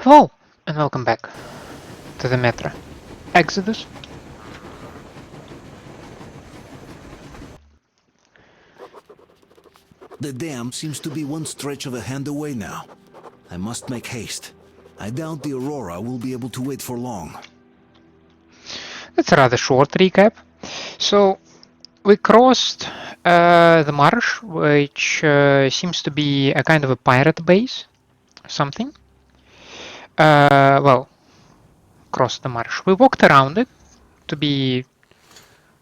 Hello, and welcome back to the Metro Exodus. The dam seems to be one stretch of a hand away now. I must make haste. I doubt the Aurora will be able to wait for long. That's a rather short recap. So, we crossed the marsh, which seems to be a kind of a pirate base or something. Well, crossed the marsh. We walked around it, to be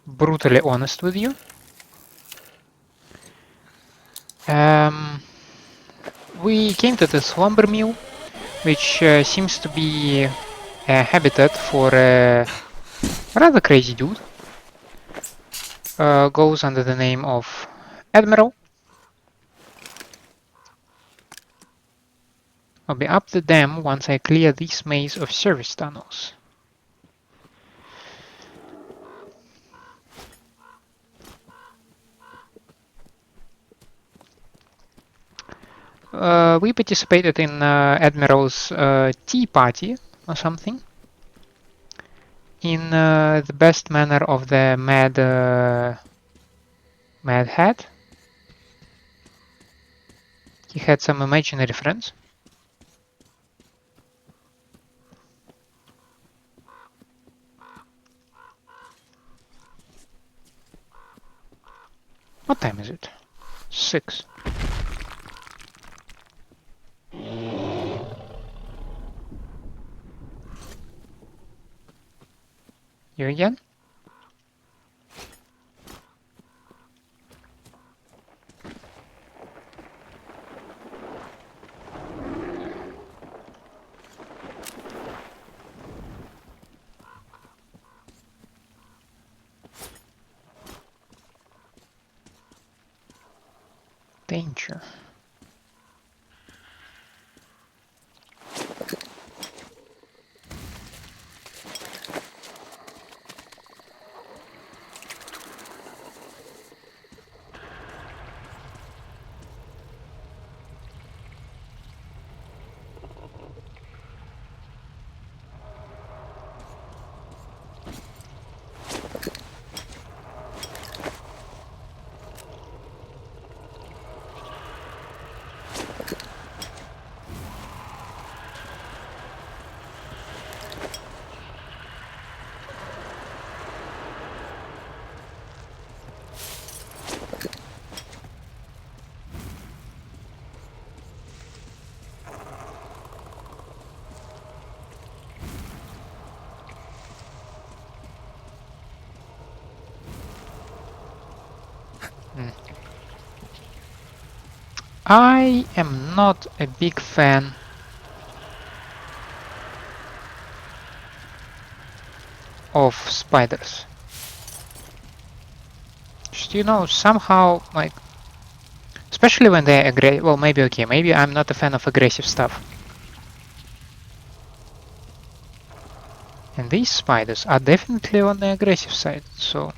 brutally honest with you. We came to the slumber mill, which seems to be a habitat for a rather crazy dude. Goes under the name of Admiral. I'll be up the dam once I clear this maze of service tunnels. We participated in Admiral's tea party or something. In the best manner of the Mad Hat. He had some imaginary friends. What time is it? 6. You again? Danger. I am not a big fan of spiders. Just, you know, somehow, like, especially when they're aggressive. Well, maybe okay, maybe I'm not a fan of aggressive stuff. And these spiders are definitely on the aggressive side, so...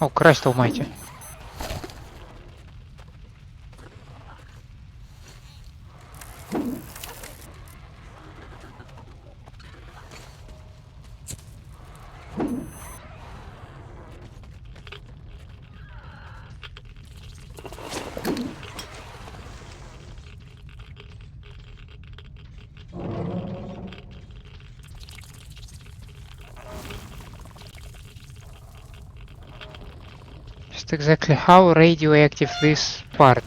Oh, Christ almighty. Just exactly how radioactive this part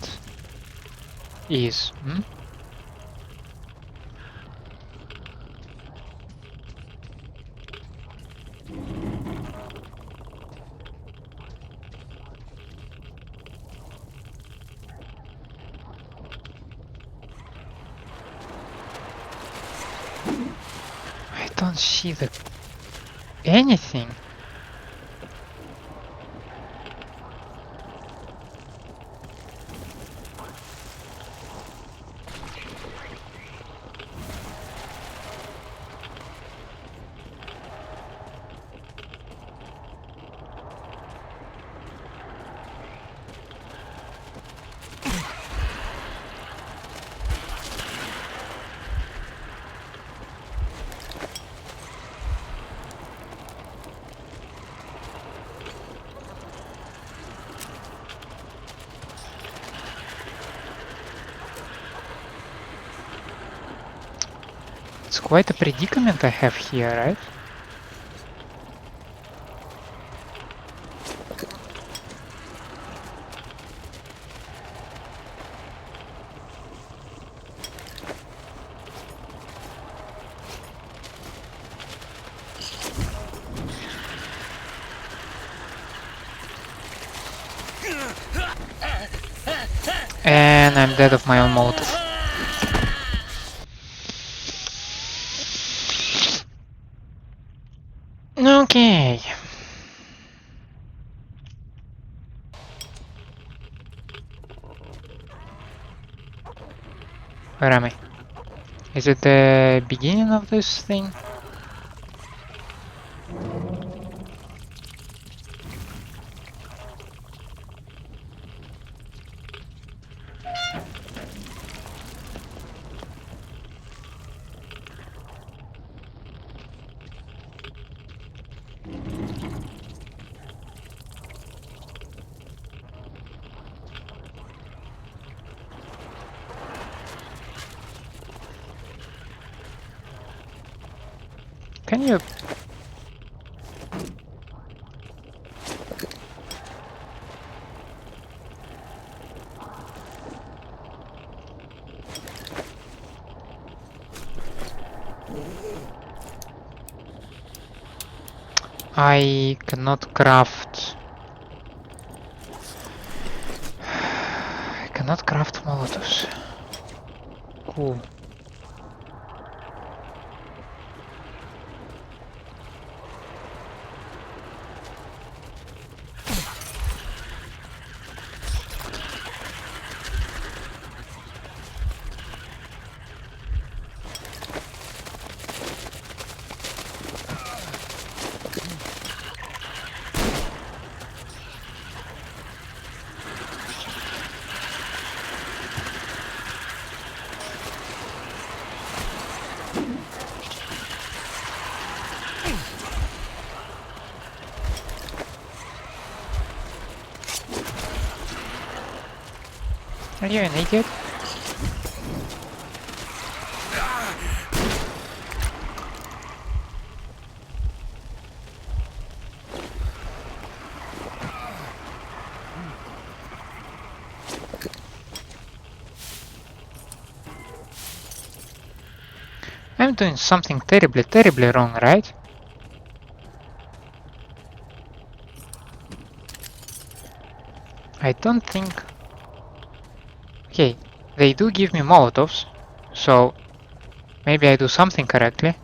is. I don't see anything. It's quite a predicament I have here, right? And I'm dead of my own motive. Okay. Where am I? Is it the beginning of this thing? Can you... I cannot craft... I cannot craft molotovs. Cool. Are you naked? I'm doing something terribly, terribly wrong, right? I don't think... Okay, they do give me molotovs, so maybe I do something correctly.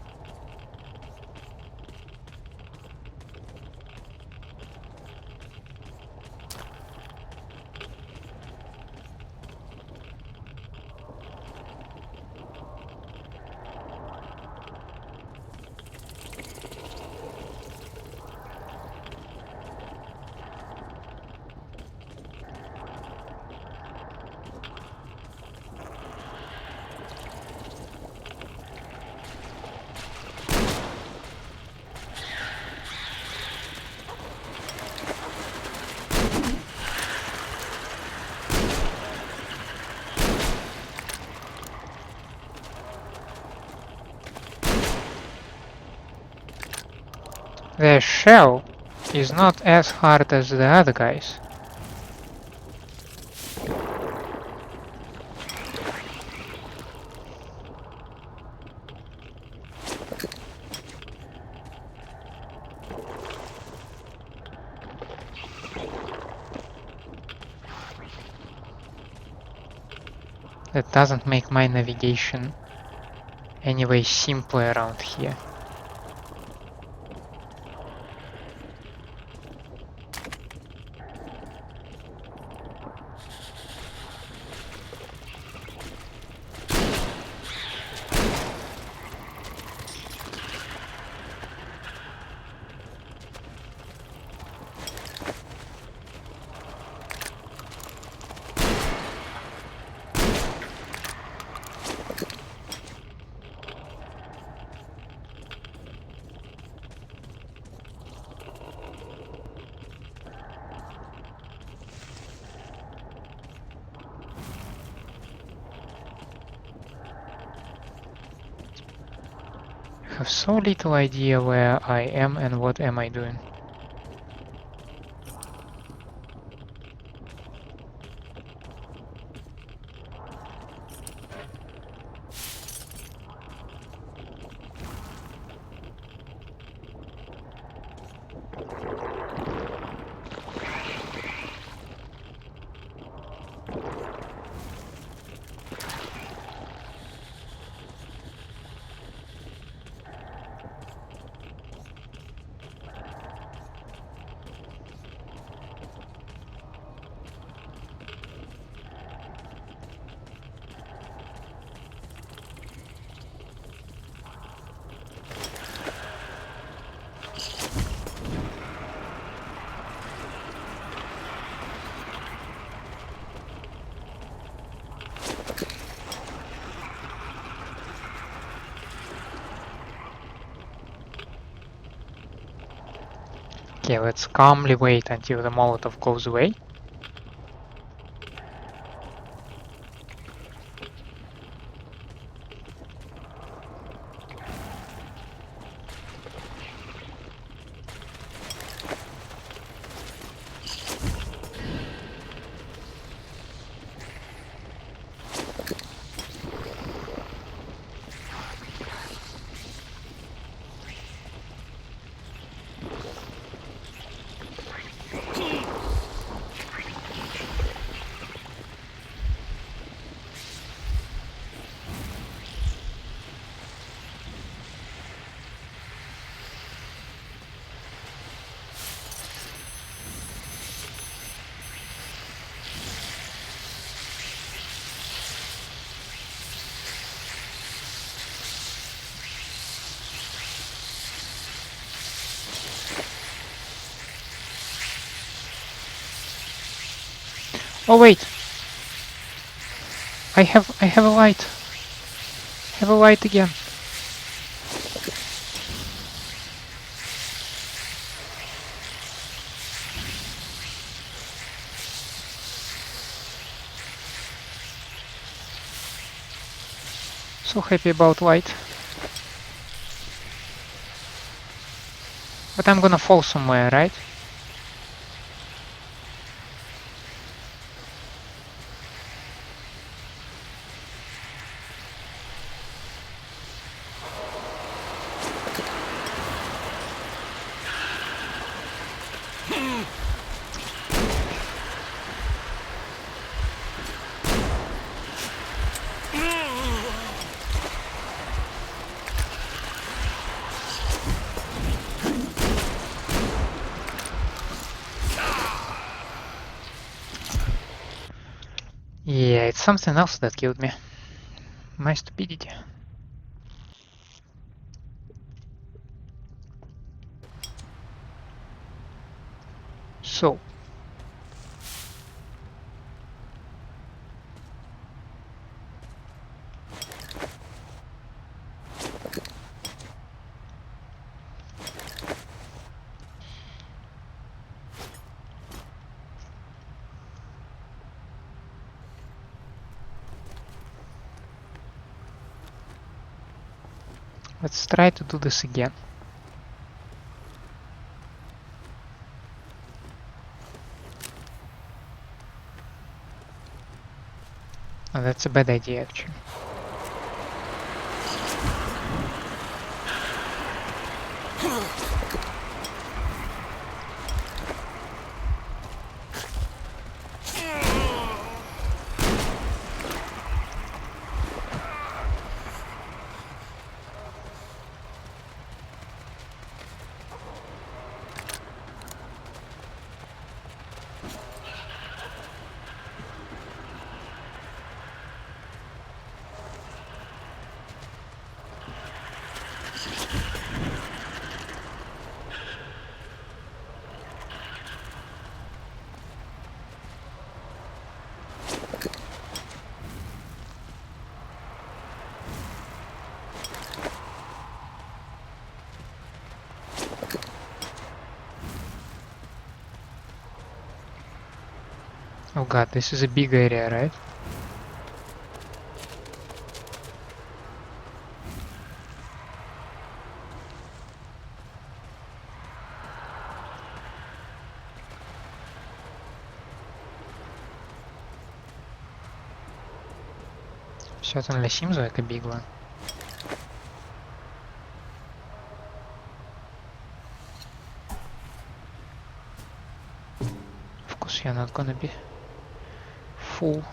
The shell is not as hard as the other guys. That doesn't make my navigation any way simpler around here. have so little idea where I am and what am I doing. Okay, let's calmly wait until the Molotov goes away. Oh wait, I have a light. I have a light again. So happy about light. But I'm gonna fall somewhere, right? Yeah, it's something else that killed me. My stupidity. So. Let's try to do this again. Oh, that's a bad idea actually. Oh god, this is a big area, right? Certainly seems like a big one. Of course you're not gonna be full.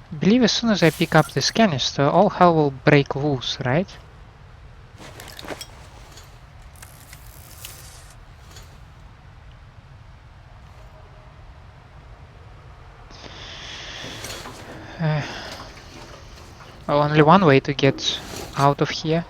I believe as soon as I pick up this canister, all hell will break loose, right? Well, only one way to get out of here.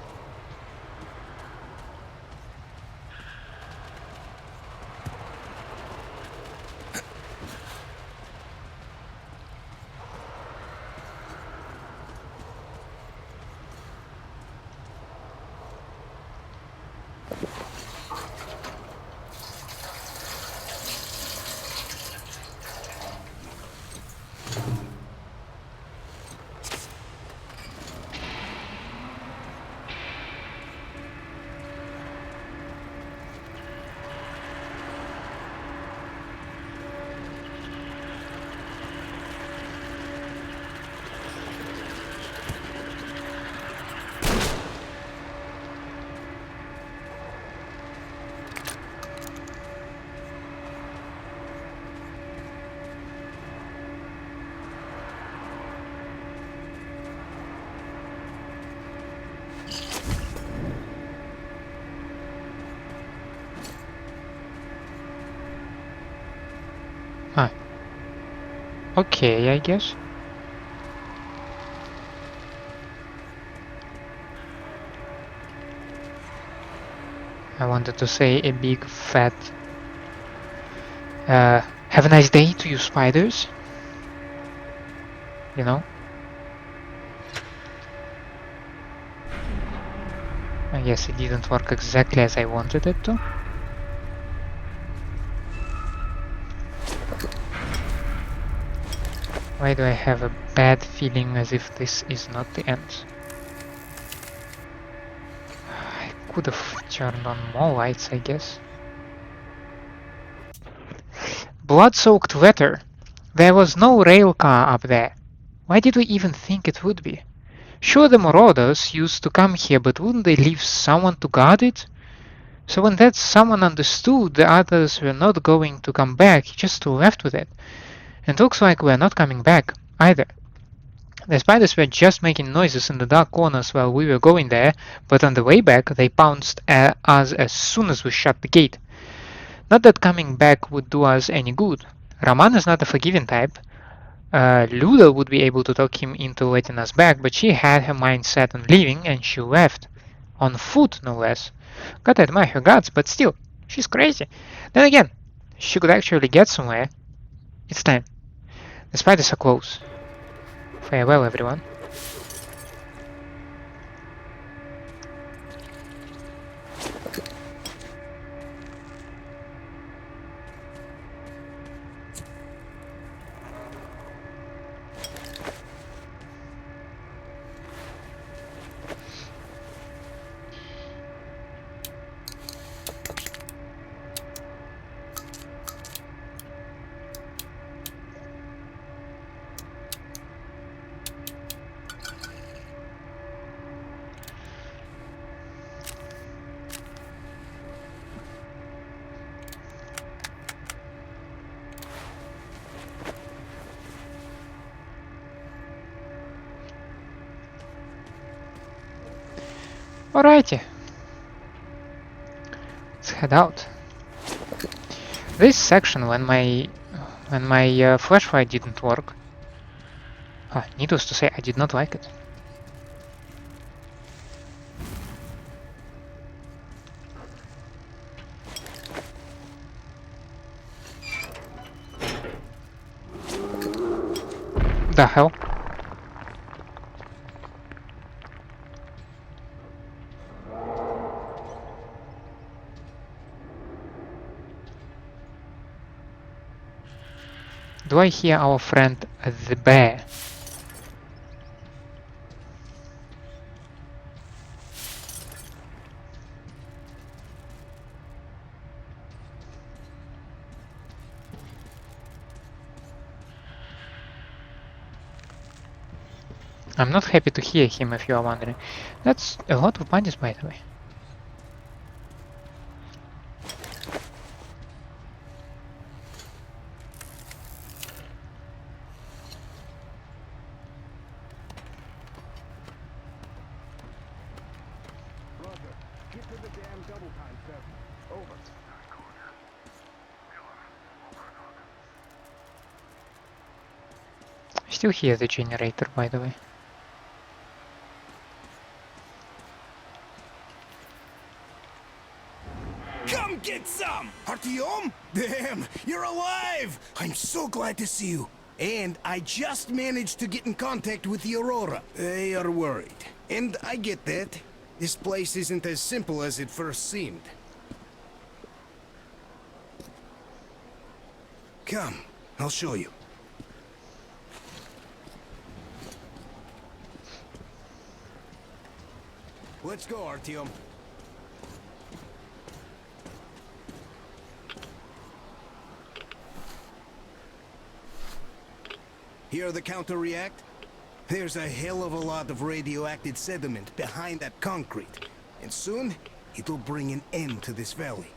Huh. Okay, I guess. I wanted to say a big fat have a nice day to you spiders. You know? I guess it didn't work exactly as I wanted it to. Why do I have a bad feeling as if this is not the end? I could have turned on more lights, I guess. Blood-soaked weather. There was no rail car up there. Why did we even think it would be? Sure, the marauders used to come here, but wouldn't they leave someone to guard it? So when that someone understood the others were not going to come back, he just left with it. And looks like we're not coming back either. The spiders were just making noises in the dark corners while we were going there, but on the way back they pounced at us as soon as we shut the gate. Not that coming back would do us any good. Raman is not a forgiving type. Luda would be able to talk him into letting us back, but she had her mind set on leaving and she left. On foot, no less. Gotta admire her guts, but still, she's crazy. Then again, she could actually get somewhere. It's time. The spiders are close. Farewell, everyone. Alrighty. Let's head out. This section, when my flashlight didn't work, needless to say, I did not like it. The hell? Do I hear our friend the bear? I'm not happy to hear him, if you are wondering. That's a lot of bunnies, by the way. Still hear the generator, by the way. Come get some! Artyom? Damn, you're alive! I'm so glad to see you. And I just managed to get in contact with the Aurora. They are worried. And I get that. This place isn't as simple as it first seemed. Come, I'll show you. Let's go, Artyom. Hear the counter-react? There's a hell of a lot of radioactive sediment behind that concrete. And soon, it'll bring an end to this valley.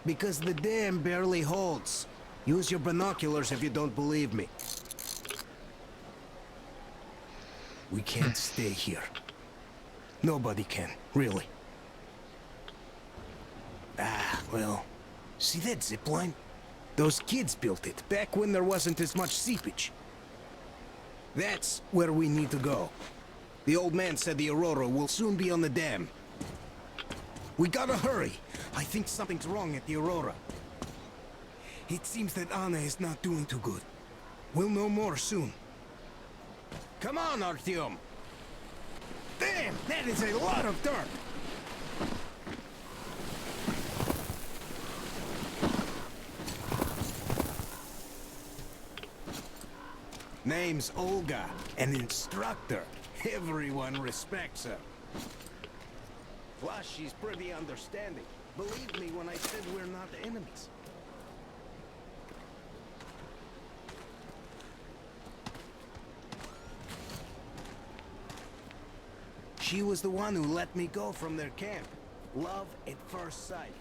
Because the dam barely holds. Use your binoculars if you don't believe me. We can't stay here. Nobody can, really. Well, see that zipline? Those kids built it back when there wasn't as much seepage. That's where we need to go. The old man said the Aurora will soon be on the dam. We gotta hurry. I think something's wrong at the Aurora. It seems that Anna is not doing too good. We'll know more soon. Come on, Artyom! Damn, that is a lot of dirt! Name's Olga, an instructor. Everyone respects her. Plus, she's pretty understanding. Believe me when I said we're not enemies. She was the one who let me go from their camp. Love at first sight.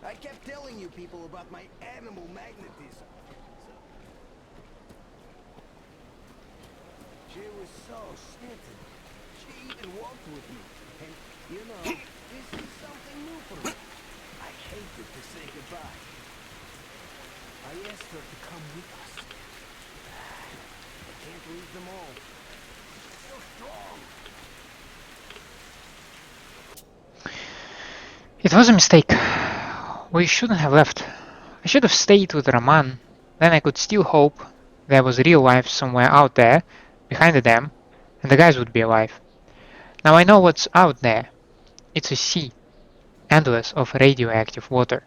I kept telling you people about my animal magnetism. She was so smitten. She even walked with me. And, you know, this is something new for me. I hated to say goodbye. I asked her to come with us. I can't leave them all. She's so strong. It was a mistake. We shouldn't have left. I should have stayed with Roman. Then I could still hope there was real life somewhere out there, behind the dam, and the guys would be alive. Now I know what's out there. It's a sea, endless of radioactive water.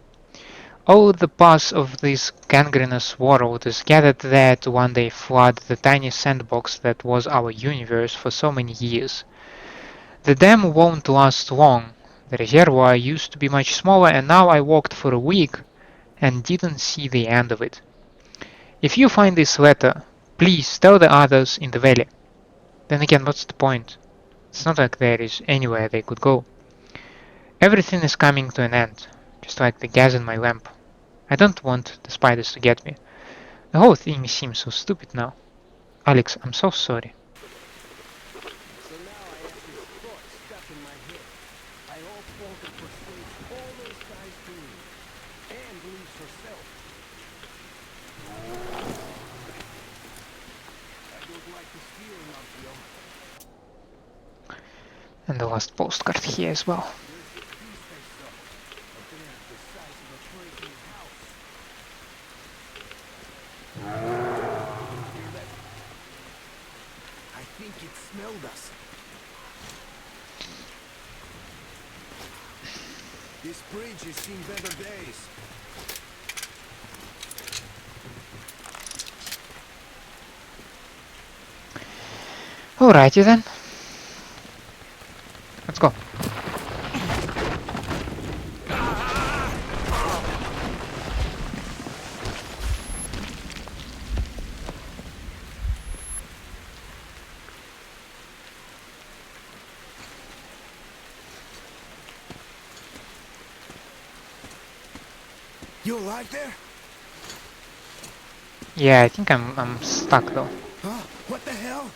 All the pus of this gangrenous world is gathered there to one day flood the tiny sandbox that was our universe for so many years. The dam won't last long. The reservoir used to be much smaller, and now I walked for a week and didn't see the end of it. If you find this letter, please tell the others in the valley. Then again, what's the point? It's not like there is anywhere they could go. Everything is coming to an end, just like the gas in my lamp. I don't want the spiders to get me. The whole thing seems so stupid now. Alex, I'm so sorry. So now I have this foot stuck in And the last postcard here as well. I think it smelled us. This bridge has seen better days. Alrighty then. Let's go. You alive there? Yeah, I think I'm stuck though. Huh? What the hell?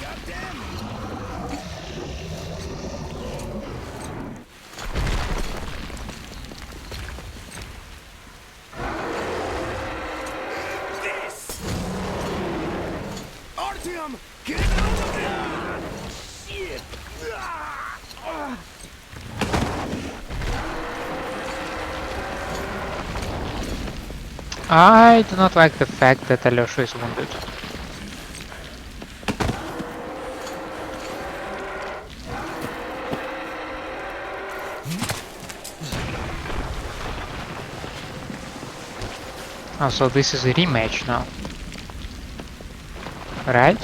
God damn it! This! Artyom! Get out of there! Shit! I do not like the fact that Alyosha is wounded. Oh, so this is a rematch now. Right?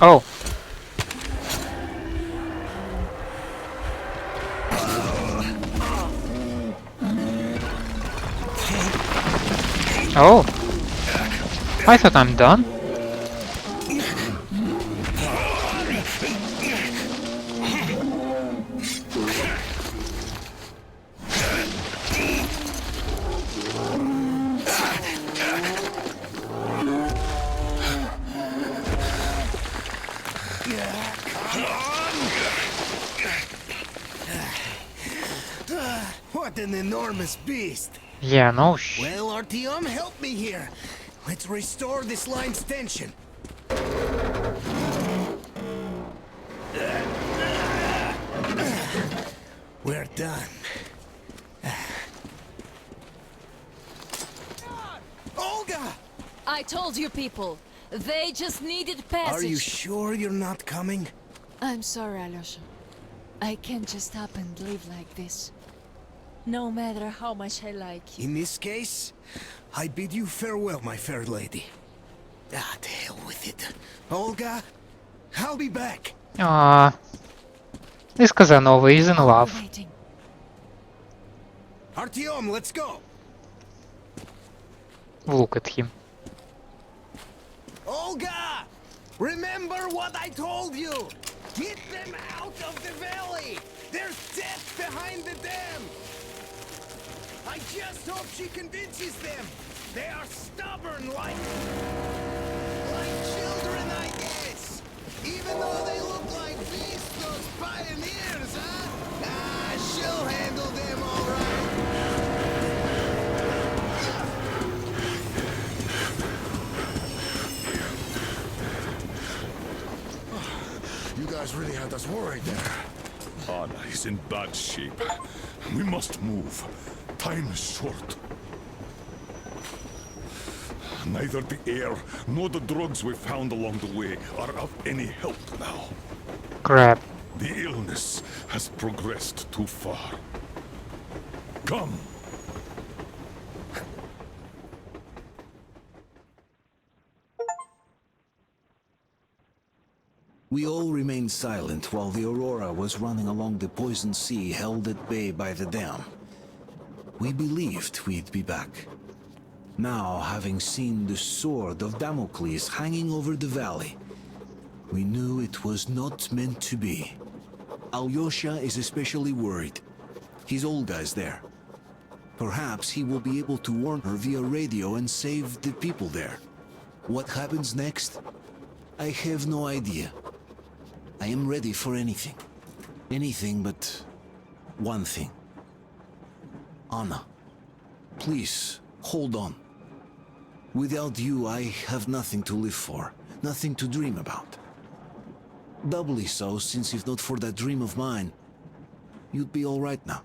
Oh. Oh. I thought I'm done. What an enormous beast! Yeah, no Well, Artyom, help me here. Let's restore this line's tension. We're done. Olga! I told you people, they just needed passage. Are you sure you're not coming? I'm sorry, Alyosha. I can't just up and live like this. No matter how much I like you. In this case, I bid you farewell, my fair lady. Ah, to hell with it. Olga, I'll be back. Ah, this Casanova is in love. Waiting. Artyom, let's go. Look at him. Olga! Remember what I told you! Get them out of the valley! There's death behind the dam! I just hope she convinces them! They are stubborn like children, I guess! Even though they look like beasts, those pioneers, huh? Ah, she'll handle them all right! You guys really had us worried there. Anna is in bad shape. We must move. Time is short. Neither the air nor the drugs we found along the way are of any help now. Crap. The illness has progressed too far. Come. We all remained silent while the Aurora was running along the poisoned sea held at bay by the dam. We believed we'd be back. Now, having seen the sword of Damocles hanging over the valley, we knew it was not meant to be. Alyosha is especially worried. His Olga is there. Perhaps he will be able to warn her via radio and save the people there. What happens next? I have no idea. I am ready for anything. Anything but one thing. Anna, please, hold on. Without you, I have nothing to live for, nothing to dream about. Doubly so, since if not for that dream of mine, you'd be all right now.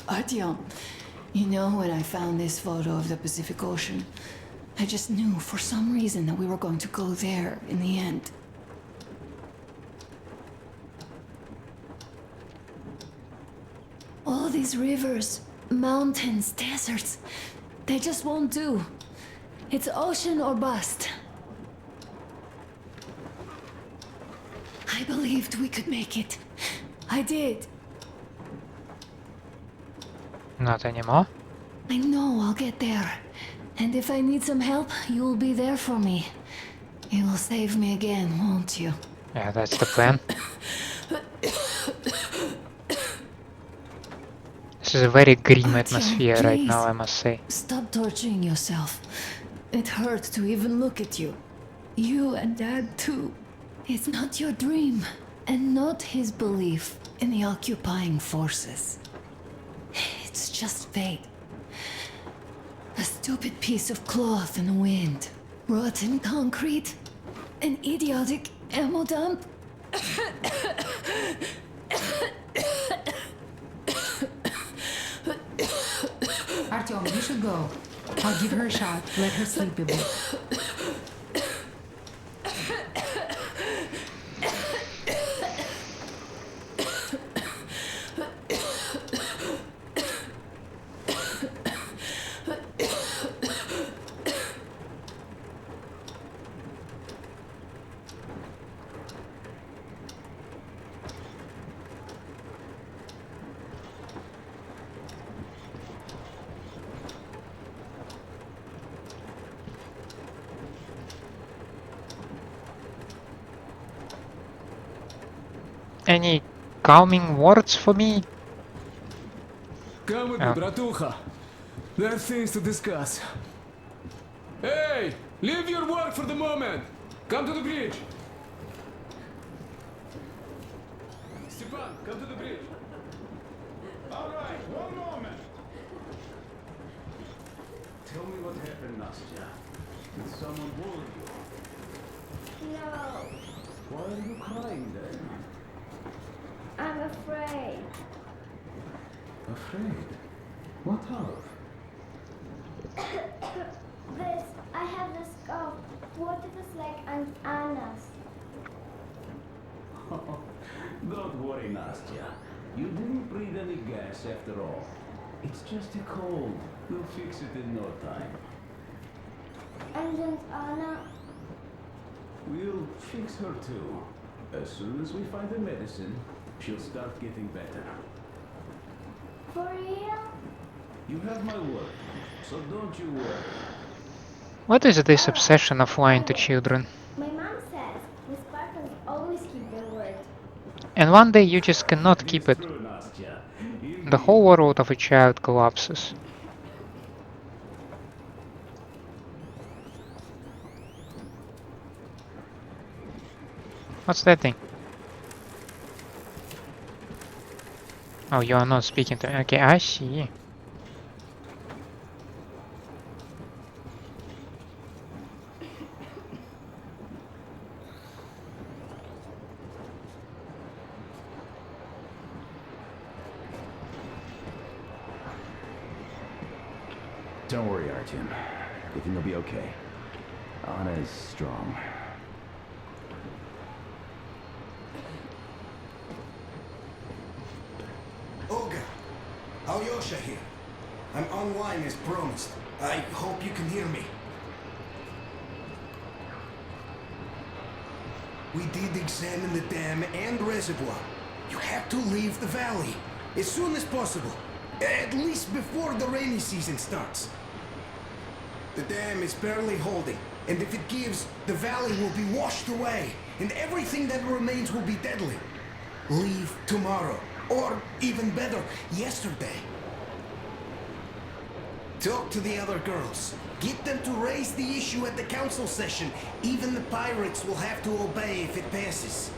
Artyom, you know, when I found this photo of the Pacific Ocean, I just knew for some reason that we were going to go there in the end. All these rivers, mountains, deserts, they just won't do. It's ocean or bust. I believed we could make it. I did. Not anymore. I know I'll get there. And if I need some help, you'll be there for me. You will save me again, won't you? Yeah, that's the plan. This is a very grim atmosphere right now, I must say. Stop torturing yourself. It hurts to even look at you. You and Dad too. It's not your dream, and not his belief in the occupying forces. It's just fate. A stupid piece of cloth in the wind. Rotten concrete. An idiotic ammo dump. Artyom, you should go. I'll give her a shot. Let her sleep a bit. Any calming words for me? Come with me, bratucha. There are things to discuss. Hey! Leave your work for the moment! Come to the bridge! Stepan, come to the bridge! Alright, one moment. Tell me what happened, Nastya. Did someone bully you? No, Why are you crying then? I'm afraid. Afraid? What of? This, I have this cough. What if it's like Aunt Anna's? Don't worry, Nastya. You didn't breathe any gas after all. It's just a cold. We'll fix it in no time. And Aunt Anna? We'll fix her too. As soon as we find the medicine, she'll start getting better. For real? You have my word, so don't you worry. What is this obsession of lying to children? My mom says the Spartans always keep their word. And one day you just cannot keep it. True, Nastya. The whole world of a child collapses. What's that thing? Oh, you are not speaking to me. Okay, I see. Don't worry, Artyom. Everything will be okay. Anna is strong. Olga, Alyosha here. I'm online as promised. I hope you can hear me. We did examine the dam and reservoir. You have to leave the valley as soon as possible. At least before the rainy season starts. The dam is barely holding, and if it gives, the valley will be washed away, and everything that remains will be deadly. Leave tomorrow, or even better, yesterday. Talk to the other girls. Get them to raise the issue at the council session. Even the pirates will have to obey if it passes.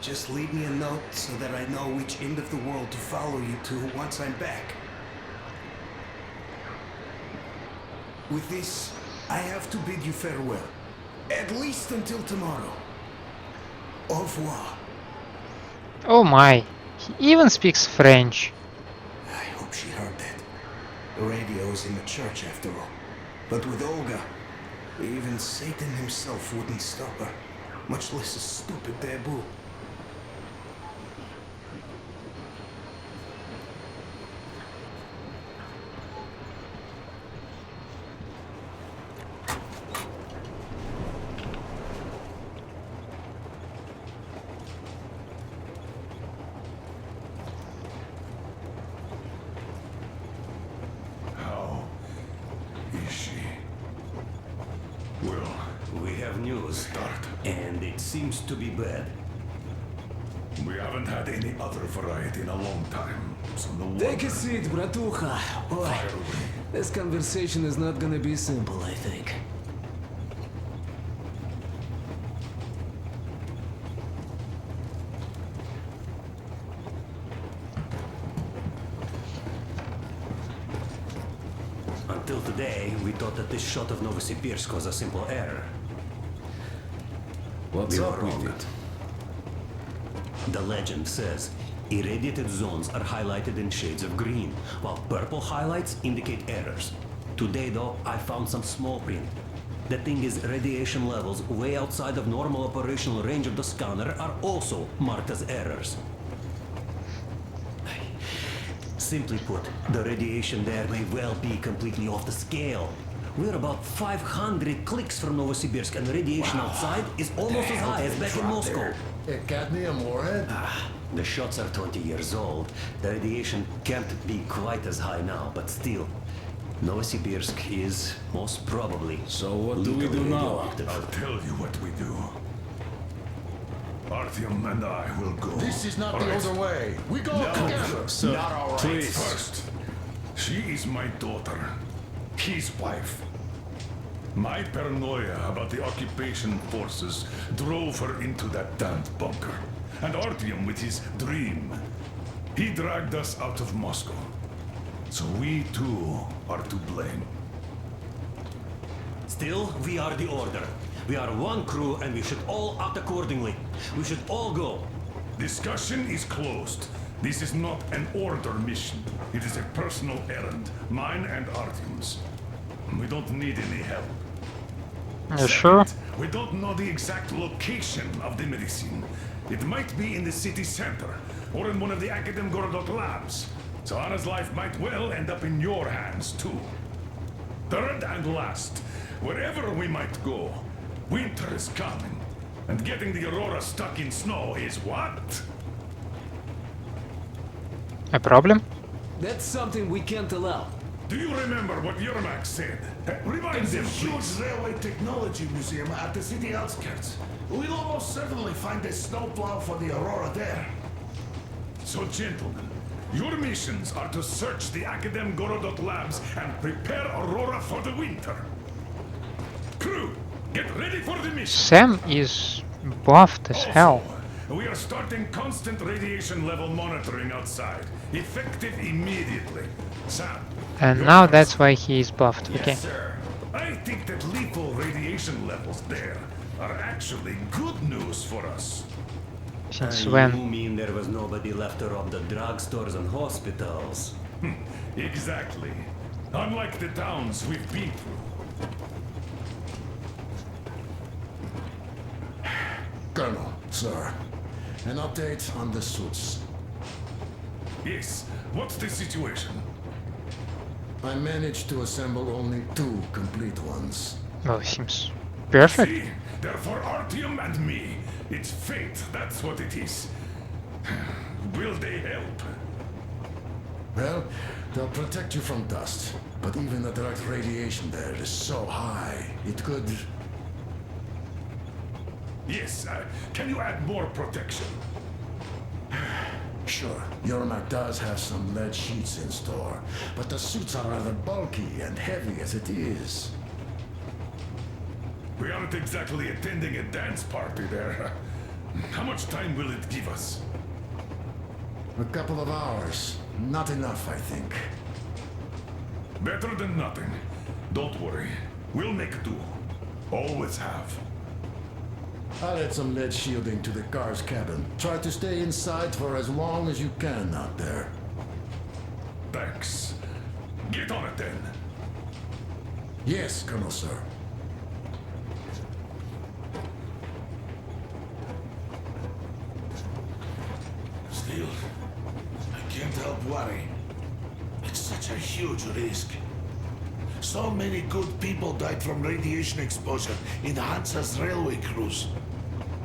Just leave me a note so that I know which end of the world to follow you to once I'm back. With this, I have to bid you farewell. At least until tomorrow. Au revoir. Oh my, he even speaks French. I hope she heard that. The radio is in the church after all. But with Olga, even Satan himself wouldn't stop her. Much less a stupid taboo. How is she? Well, We have news, start. and it seems to be bad. We haven't had any other variety in a long time, so no wonder. Take a seat, bratucha. Boy, Fire away. this conversation is not gonna be simple, I think. Until today, we thought that this shot of Novosibirsk was a simple error. What's We up were with wrong. it? The legend says irradiated zones are highlighted in shades of green, while purple highlights indicate errors. Today, though, I found some small print. The thing is, radiation levels way outside of normal operational range of the scanner are also marked as errors. Simply put, the radiation there may well be completely off the scale. We're about 500 clicks from Novosibirsk, and the radiation outside is almost as high as back in Moscow. Cadmium warhead? The shots are 20 years old. The radiation can't be quite as high now, but still, Novosibirsk is most probably. So what do we do lethally now? radioactive. I'll tell you what we do. Artyom and I will go. This is not All the right? older way. We go No, together. sir. Not all right. Please. First, she is my daughter, his wife. My paranoia about the occupation forces drove her into that damned bunker. And Artyom with his dream. He dragged us out of Moscow. So we too are to blame. Still, we are the Order. We are one crew, and we should all act accordingly. We should all go. Discussion is closed. This is not an order mission. It is a personal errand, mine and Artyom's. We don't need any help. You sure? Second, we don't know the exact location of the medicine. It might be in the city center, or in one of the Academ Gorodok labs. So Anna's life might well end up in your hands, too. Third and last, wherever we might go, winter is coming. And getting the Aurora stuck in snow is what? A problem? That's something we can't allow. Do you remember what Yermak said? Remind There's a them, huge please. railway technology museum at the city outskirts. We'll almost certainly find a snowplow for the Aurora there. So, gentlemen, your missions are to search the Academ Gorodok labs and prepare Aurora for the winter. Crew, get ready for the mission. Sam is buffed as hell. Also, we are starting constant radiation level monitoring outside, effective immediately. Sam. And you're now first. that's why he is buffed. Okay. Sir. I think that lethal radiation levels there are actually good news for us. Since You when? mean there was nobody left to rob the drugstores and hospitals? Exactly. Unlike the towns we've been through. Colonel, sir. An update on the suits. Yes, what's the situation? I managed to assemble only 2 complete ones. Well, seems perfect. See, they're for Artyom and me. It's fate, that's what it is. Will they help? Well, they'll protect you from dust. But even the direct radiation there is so high, it could... Yes, can you add more protection? Sure, Yermak does have some lead sheets in store, but the suits are rather bulky and heavy as it is. We aren't exactly attending a dance party there. How much time will it give us? A couple of hours. Not enough, I think. Better than nothing. Don't worry. We'll make do. Always have. I'll add some lead shielding to the car's cabin. Try to stay inside for as long as you can out there. Thanks. Get on it then. Yes, Colonel, sir. Still, I can't help worry. It's such a huge risk. So many good people died from radiation exposure in Hansa's railway crews.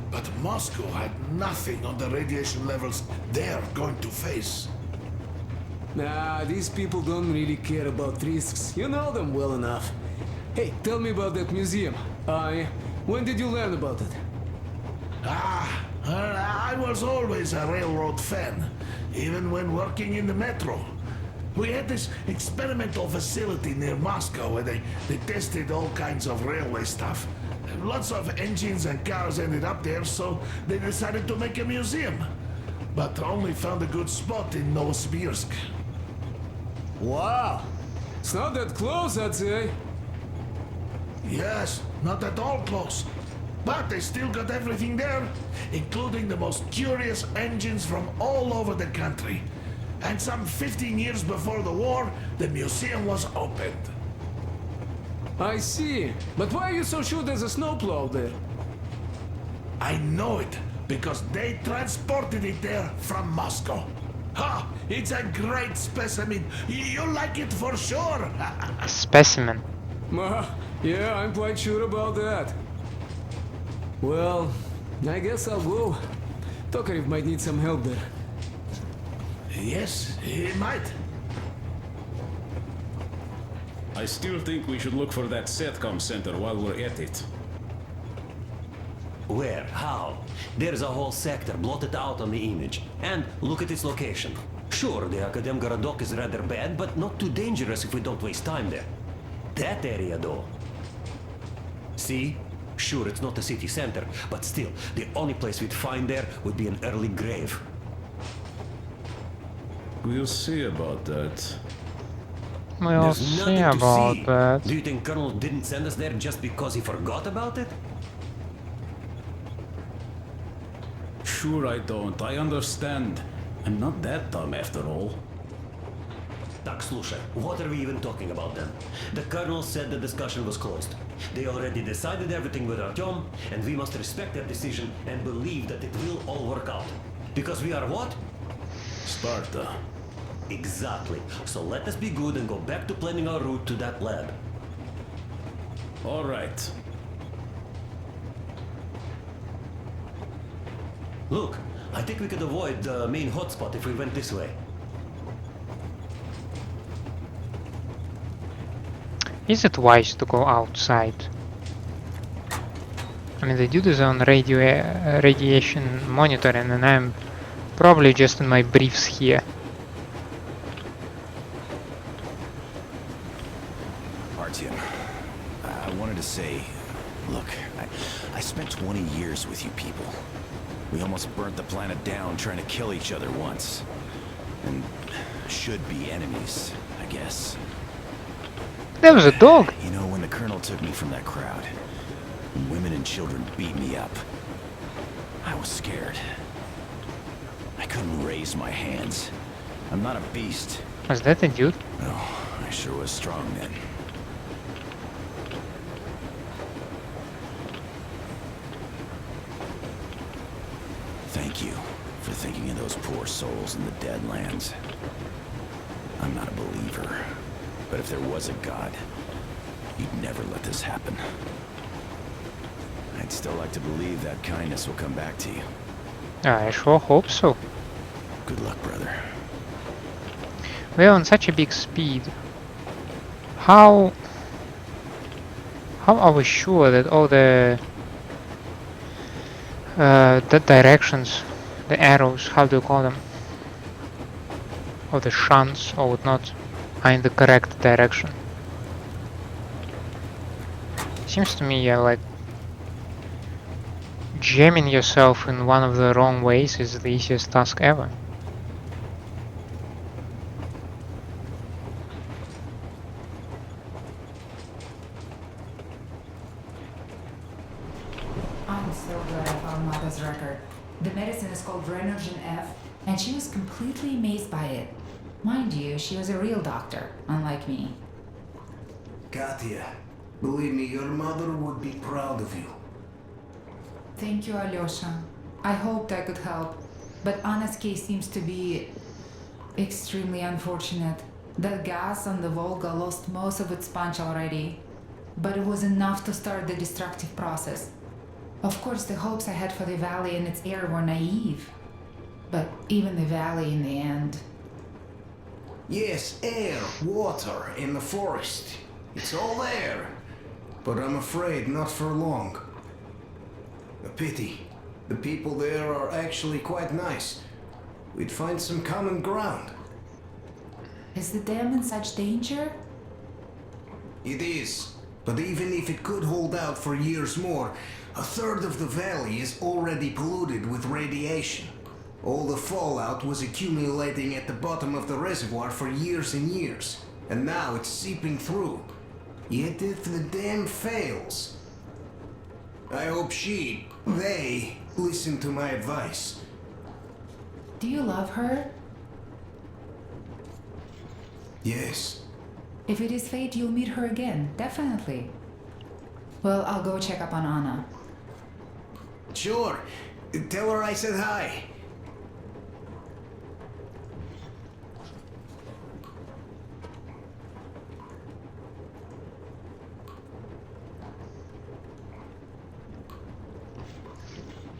But Moscow had nothing on the radiation levels they're going to face. Nah, these people don't really care about risks. You know them well enough. Hey, tell me about that museum. When did you learn about it? I was always a railroad fan, even when working in the metro. We had this experimental facility near Moscow where they tested all kinds of railway stuff. Lots of engines and cars ended up there, so they decided to make a museum. But only found a good spot in Novosibirsk. Wow! It's not that close, I'd say. Yes, not at all close. But they still got everything there, including the most curious engines from all over the country. And some 15 years before the war, the museum was opened. I see. But why are you so sure there's a snowplow there? I know it, because they transported it there from Moscow. Ha! It's a great specimen. You'll like it for sure. Specimen. Yeah, I'm quite sure about that. Well, I guess I'll go. Tokarev might need some help there. Yes, he might. I still think we should look for that SATCOM center while we're at it. Where? How? There's a whole sector blotted out on the image. And look at its location. Sure, the Akadem Gorodok is rather bad, but not too dangerous if we don't waste time there. That area, though. See? Sure, it's not the city center, but still, the only place we'd find there would be an early grave. We'll see about that. We'll There's see nothing to about see. that. Do you think Colonel didn't send us there just because he forgot about it? Sure I don't. I understand. I'm not that dumb after all. Tak, слушай, what are we even talking about then? The Colonel said the discussion was closed. They already decided everything with Artyom, and we must respect their decision and believe that it will all work out. Because we are what? Sparta. Exactly. So let us be good and go back to planning our route to that lab. All right. Look, I think we could avoid the main hotspot if we went this way. Is it wise to go outside? I mean, they do this on radiation monitoring, and I'm probably just in my briefs here. Artyom, I wanted to say, look, I spent 20 years with you people. We almost burnt the planet down trying to kill each other once. And should be enemies, I guess. There was a dog. You know, when the Colonel took me from that crowd, when women and children beat me up, I was scared. I couldn't raise my hands. I'm not a beast, Was that a dude? Oh, I sure was strong then. Thank you for thinking of those poor souls in the Deadlands. I'm not a believer, but if there was a god, he'd never let this happen. I'd still like to believe that kindness will come back to you. I sure hope so. Good luck, brother. We're on such a big speed. How are we sure that all the directions, the arrows, how do you call them, or the shunts or whatnot, are in the correct direction? Seems to me like jamming yourself in one of the wrong ways is the easiest task ever. I'm so glad I found Mother's record. The medicine is called Renogen F, and she was completely amazed by it. Mind you, she was a real doctor, unlike me. Katya, believe me, your mother would be proud of you. Thank you, Alyosha. I hoped I could help, but Anna's case seems to be extremely unfortunate. That gas on the Volga lost most of its punch already, but it was enough to start the destructive process. Of course, the hopes I had for the valley and its air were naive, but even the valley in the end. Yes, air, water, in the forest. It's all there. But I'm afraid not for long. A pity. The people there are actually quite nice. We'd find some common ground. Is the dam in such danger? It is. But even if it could hold out for years more, a third of the valley is already polluted with radiation. All the fallout was accumulating at the bottom of the reservoir for years and years. And now it's seeping through. Yet if the dam fails, I hope they listen to my advice. Do you love her? Yes. If it is fate, you'll meet her again, definitely. Well, I'll go check up on Anna. Sure. Tell her I said hi.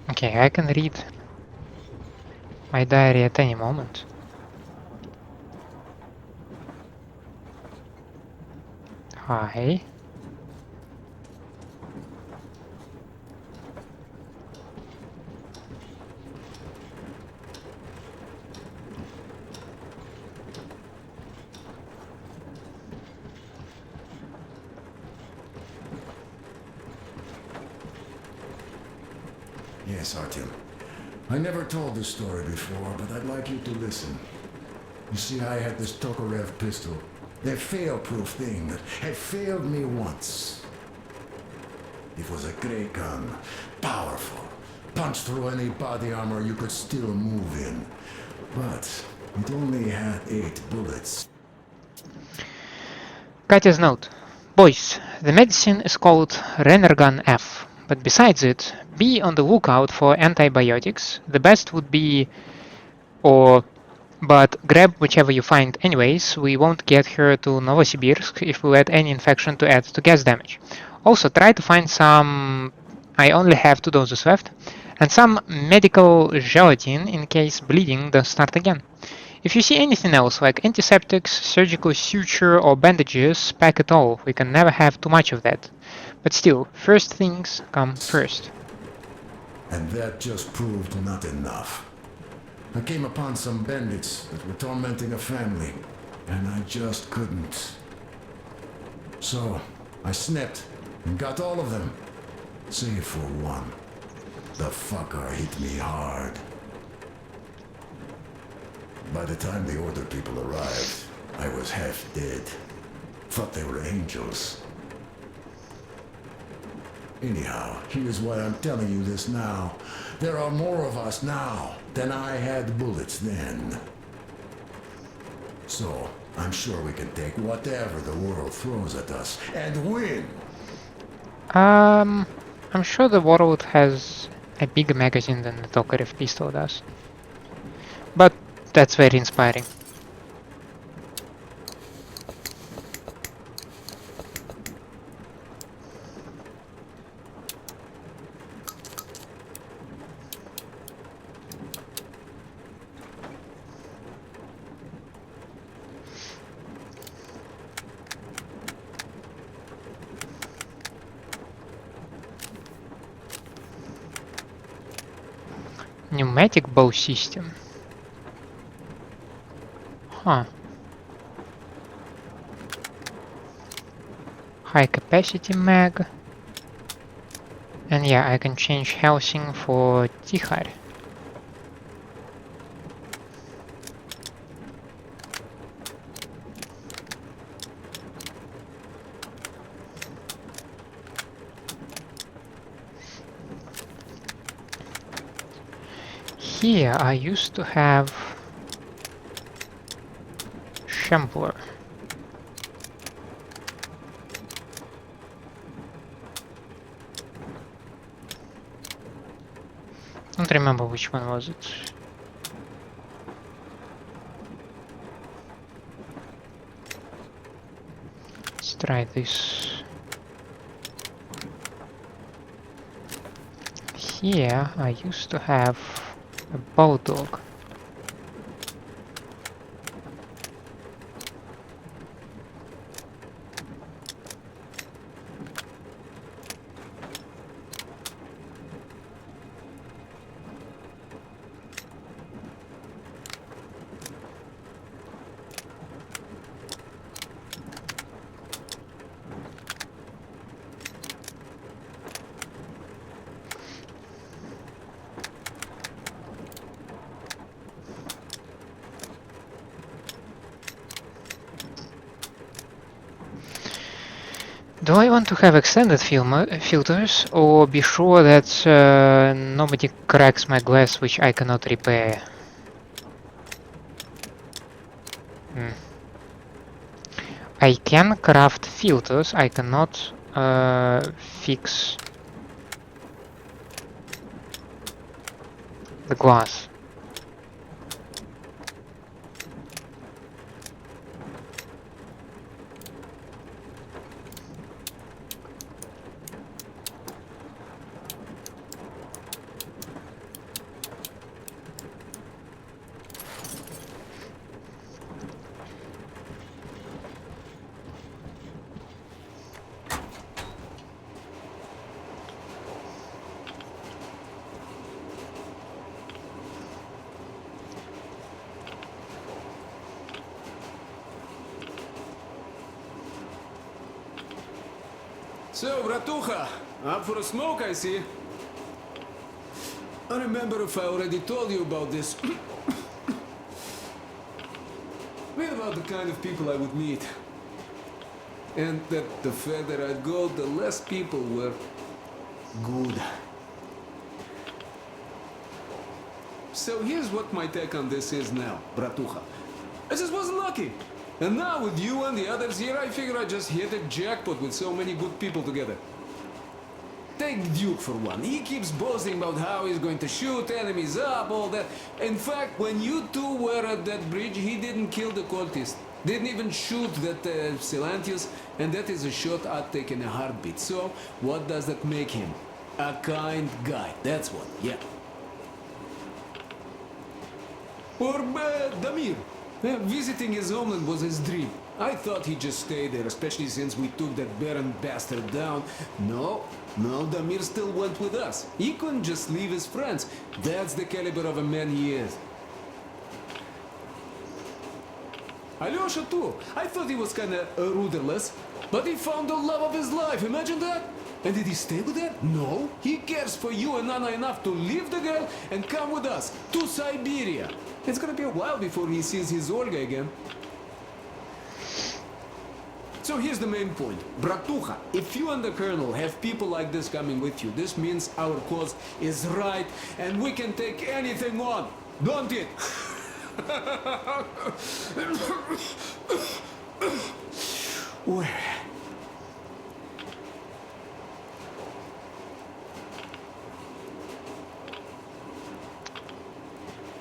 Okay, I can read my diary at any moment. Hi. Yes, Artyom. I never told this story before, but I'd like you to listen. You see, I had this Tokarev pistol. That fail-proof thing that had failed me once. It was a great gun. Powerful. Punched through any body armor you could still move in. But it only had 8 bullets. Katya's note. Boys, the medicine is called Renergan F, but besides it, be on the lookout for antibiotics. The best would be, but grab whichever you find anyways. We won't get her to Novosibirsk if we let any infection to add to gas damage. Also, try to find some, I only have 2 doses left, and some medical gelatin in case bleeding does start again. If you see anything else like antiseptics, surgical suture or bandages, pack it all. We can never have too much of that. But still, first things come first. And that just proved not enough. I came upon some bandits that were tormenting a family, and I just couldn't. So, I snipped and got all of them, save for one. The fucker hit me hard. By the time the order people arrived, I was half dead. Thought they were angels. Anyhow, here's why I'm telling you this now. There are more of us now than I had bullets then. So, I'm sure we can take whatever the world throws at us and win. I'm sure the world has a bigger magazine than the Tokarev pistol does. But that's very inspiring. Pneumatic bow system. Huh. High capacity mag. And yeah, I can change housing for Tihar. Here I used to have Shambler. Don't remember which one was it. Let's try this. Here I used to have a bulldog. Do I want to have extended filters, or be sure that nobody cracks my glass which I cannot repair? I can craft filters, I cannot fix the glass. So, bratucha, up for a smoke, I see. I remember if I already told you about this. Read about the kind of people I would meet. And that the further I'd go, the less people were good. So here's what my take on this is now, bratucha. I just wasn't lucky. And now with you and the others here, I figure I just hit a jackpot with so many good people together. Take Duke for one. He keeps boasting about how he's going to shoot enemies up, all that. In fact, when you two were at that bridge, he didn't kill the cultist. Didn't even shoot that Silantius, and that is a shot I'd take in a heartbeat. So, what does that make him? A kind guy, that's what, yeah. Or Damir. Visiting his homeland was his dream. I thought he'd just stay there, especially since we took that Baron bastard down. No, Damir still went with us. He couldn't just leave his friends. That's the caliber of a man he is. Alyosha too. I thought he was kinda rudderless, but he found the love of his life, imagine that? And did he stay with her? No. He cares for you and Anna enough to leave the girl and come with us to Siberia. It's gonna be a while before he sees his Olga again. So here's the main point. Bratucha, if you and the Colonel have people like this coming with you, this means our cause is right and we can take anything on, don't it? Where?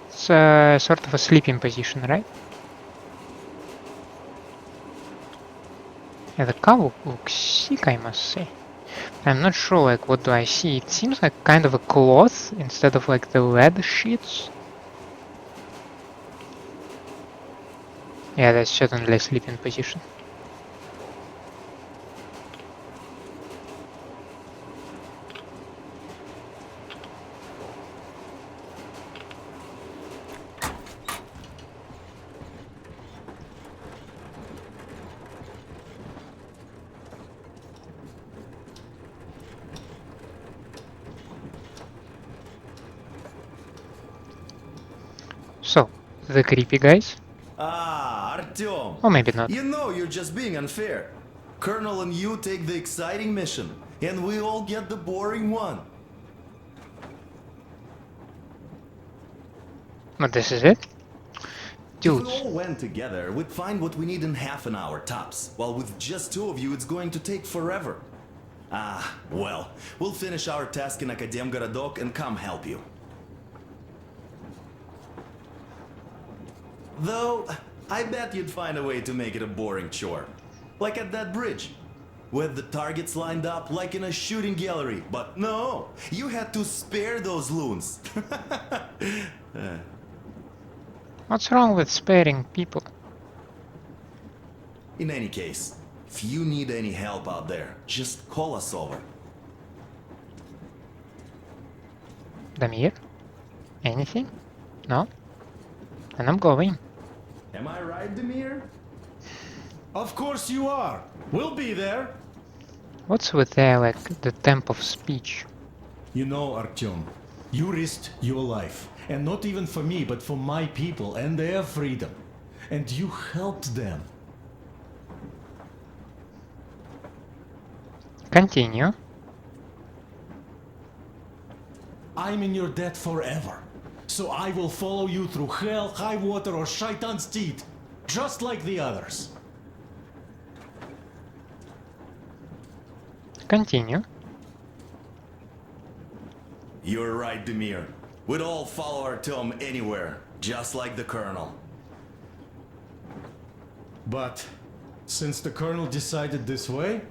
It's sort of a sleeping position, right? Yeah, the cow looks sick, I must say. I'm not sure, like, what do I see? It seems like kind of a cloth instead of like the lead sheets. Yeah, that's certainly a sleeping position. So, the creepy guys? Ah, Artyom! Or maybe not. You know you're just being unfair. Colonel and you take the exciting mission, and we all get the boring one. But this is it? If Dudes. we all went together, we'd find what we need in half an hour tops, while with just two of you it's going to take forever. Ah, well, we'll finish our task in Akademgorodok and come help you. Though, I bet you'd find a way to make it a boring chore. Like at that bridge, with the targets lined up like in a shooting gallery. But no, you had to spare those loons. What's wrong with sparing people? In any case, if you need any help out there, just call us over. Damir? Anything? No? And I'm going. Am I right, Damir? Of course you are. We'll be there. What's with their, like, the temp of speech? You know, Artyom, you risked your life. And not even for me, but for my people and their freedom. And you helped them. Continue. I'm in your debt forever. So I will follow you through hell, high water, or Shaitan's teeth. Just like the others. Continue. You're right, Damir. We'd all follow Artyom anywhere, just like the Colonel. But since the Colonel decided this way,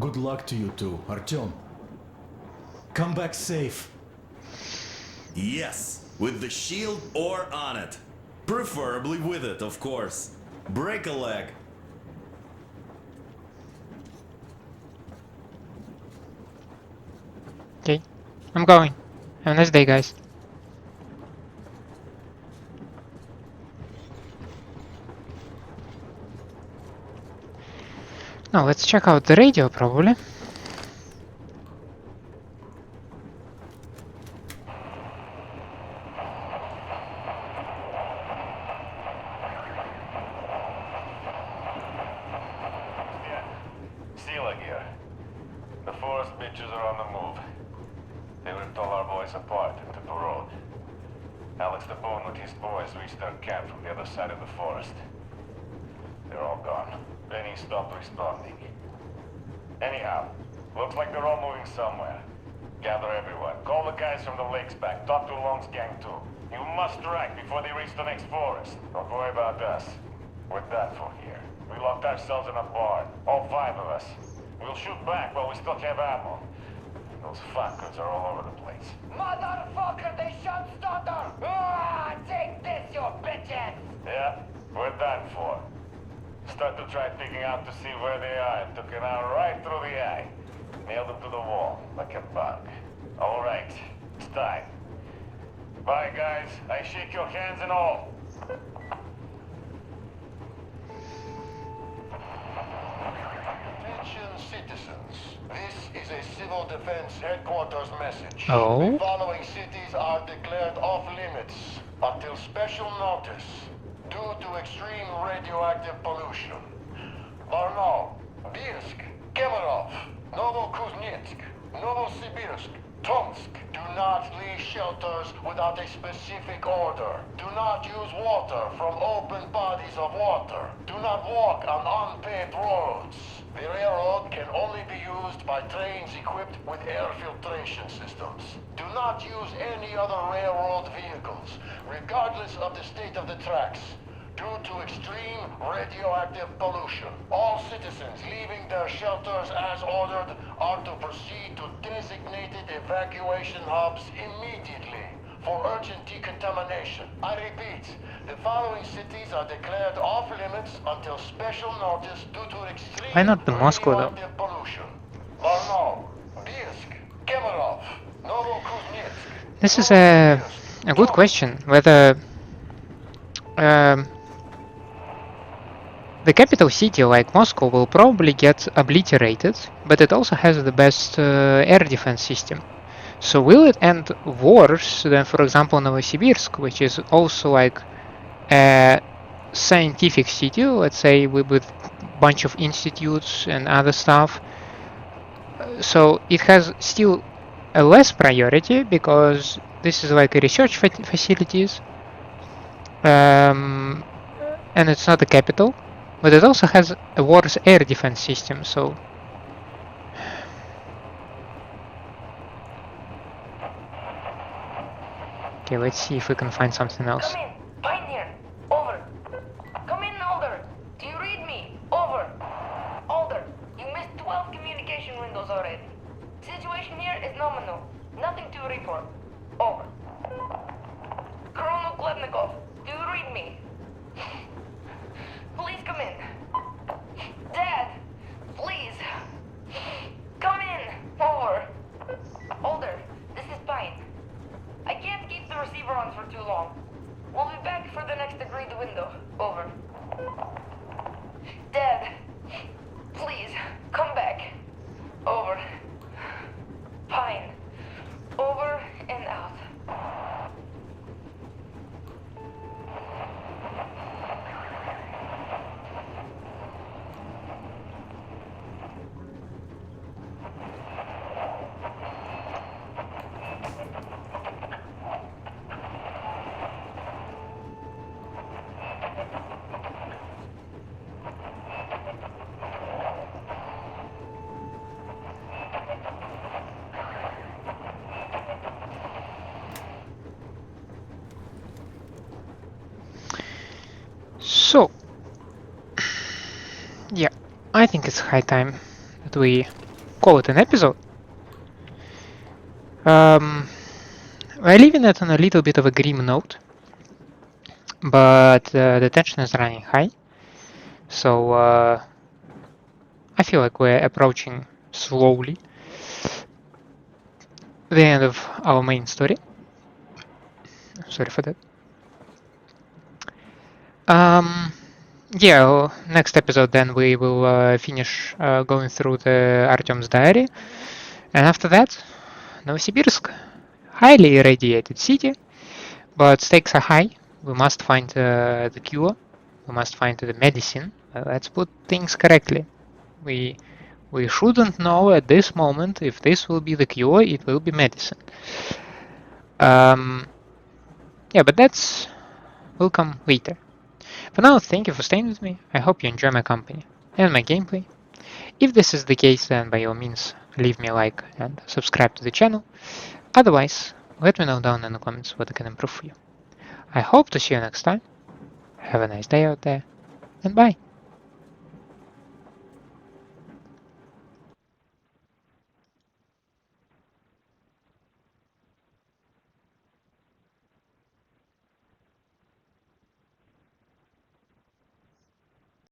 good luck to you two, Artyom. Come back safe. Yes, with the shield or on it. Preferably with it, of course. Break a leg. Okay, I'm going. Have a nice day, guys. Now let's check out the radio, probably. Ourselves in a barn, all 5 of us. We'll shoot back while we still have ammo. Those fuckers are all over the place. Motherfucker, they shot Stutter! Ah, take this, you bitches! Yeah, we're done for. Start to try picking out to see where they are and took an arrow right through the eye. Nailed him to the wall, like a bug. All right, it's time. Bye, guys. I shake your hands and all. Citizens, this is a civil defense headquarters message. Oh? The following cities are declared off limits until special notice due to extreme radioactive pollution. Barnaul, Birsk, Kemerov, Novokuzhnetsk, Novosibirsk, Tomsk, do not leave shelters without a specific order. Do not use water from open bodies of water. Do not walk on unpaved roads. The railroad can only be used by trains equipped with air filtration systems. Do not use any other railroad vehicles, regardless of the state of the tracks, due to extreme radioactive pollution. All citizens leaving their shelters as ordered are to proceed to designated evacuation hubs immediately for urgent decontamination. I repeat, the following cities are declared off limits until special notice due to extreme Why not the Moscow though? radioactive pollution. Varno, Bielsk, Kemerov, Novokuzhnetsk. This is a good question, whether the capital city like Moscow will probably get obliterated, but it also has the best air defense system. So will it end worse than, for example, Novosibirsk, which is also like a scientific city, let's say, with a bunch of institutes and other stuff. So it has still a less priority because this is like a research facilities, and it's not the capital, but it also has a worse air defense system. So okay, let's see if we can find something else. Come in, Pioneer. Over. Come in, Alder. Do you read me? Over. Alder, you missed 12 communication windows already. Situation here is nominal. Nothing to report. Over. Colonel Klepnikov, do you read me? Please come in. Dad, please. Come in. Over. Alder, this is Pine. I can't keep the receiver on for too long. We'll be back for the next agreed window. Over. Dad, please, come back. Over. Pine. Over and out. So, yeah, I think it's high time that we call it an episode. We're leaving it on a little bit of a grim note, but the tension is running high, so I feel like we're approaching slowly the end of our main story. Sorry for that. Yeah, next episode then we will finish going through the Artyom's diary, and after that, Novosibirsk, highly irradiated city, but stakes are high. We must find the cure. We must find the medicine. Let's put things correctly. We shouldn't know at this moment if this will be the cure. It will be medicine. Yeah, but will come later. For now, thank you for staying with me. I hope you enjoy my company and my gameplay. If this is the case, then by all means leave me a like and subscribe to the channel. Otherwise, let me know down in the comments what I can improve for you. I hope to see you next time. Have a nice day out there, and bye!